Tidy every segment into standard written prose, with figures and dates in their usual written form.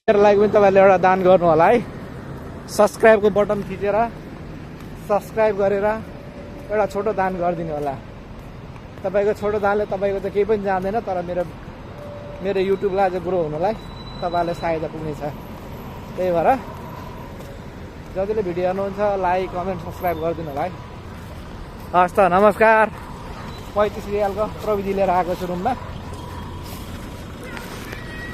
मेरो लागि पनि तपाईहरुले एउटा दान गर्नु होला है। सब्स्क्राइबको बटन थिचेर सब्स्क्राइब गरेर एउटा छोटो दान गरिदिनु होला। तपाईको छोटो दानले तपाईको त केही पनि जान्दैन, तर मेरो युट्युबलाई अझ ग्रो हुनलाई तपाईहरुले सहायता पुग्नेछ। त्यही भएर जतिले भिडियो हेर्नुहुन्छ लाइक कमेन्ट सब्स्क्राइब गरिदिनु होला है। हस् त नमस्कार। 35 रियालको प्रविधि लिएर आएको छु रुममा।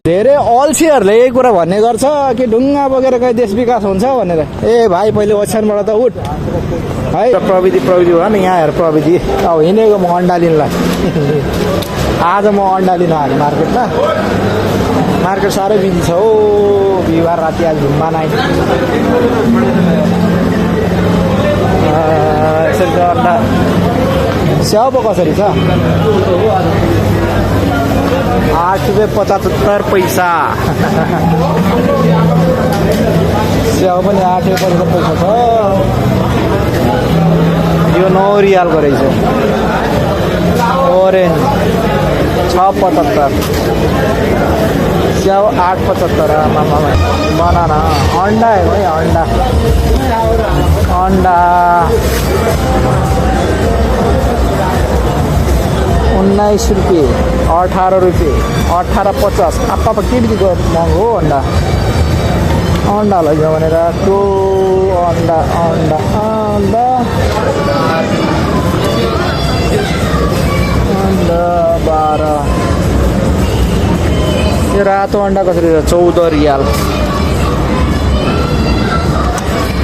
धेरै अल्छीहरूले यही कुरा भन्ने गर्छ कि ढुङ्गा बोकेर कहीँ देश विकास हुन्छ भनेर। ए भाइ पहिले ओछ्यानबाट त उठ है। प्रविधि भयो नि यहाँ हेर प्रविधि। अब हिँडेको म अन्डा लिनलाई। आज म अन्डा लिन आएको मार्केटमा। मार्केट साह्रै बिजी छ हो। बिहिबार राति आज घुम्मा नै यसरी अन्डा स्याउ पो कसरी छ? 8 रुपियाँ 75 पैसा। स्याउ पनि 8 रुपियाँ 75 पैसा छ। यो 9 रियालको रहेछ। ओरेन्ज 6.75। स्याउ 8.75। बनाना अन्डा हेर्नु है। अन्डा 19 रुपियाँ 18 रुपियाँ 18.50। आपा के बित्तिको महँगो हो अन्डा लग्यो भनेर त्यो अन्डा 12। यो रातो अन्डा कसरी 14 रियाल।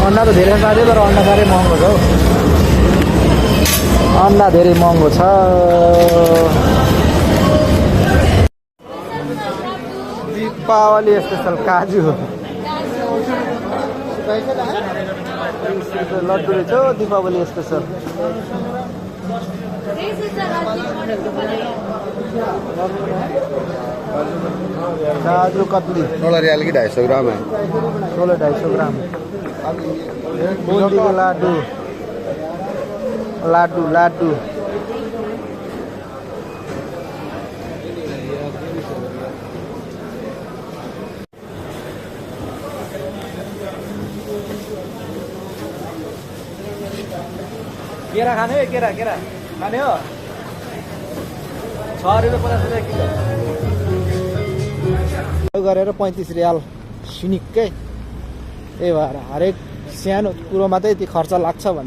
अन्डा त धेरै साह्रै, तर अन्डा साह्रै महँगो छ हौ। अन्डा धेरै महँगो छ। दीपावली स्पेशल काजु लड्डु रहेछ हौ। दीपावली स्पेशल काजू कतली 16 रियाल की 250 ग्राम है। 250 ग्राम। बूंदी के लाडू केरा खाने हो? केरा खाने हो? 6 रुपियाँ 50 रुपियाँ किलो गरेर 35 रियाल सिनिक्कै। त्यही भएर हरेक सानो कुरोमा चाहिँ यति खर्च लाग्छ भन्दै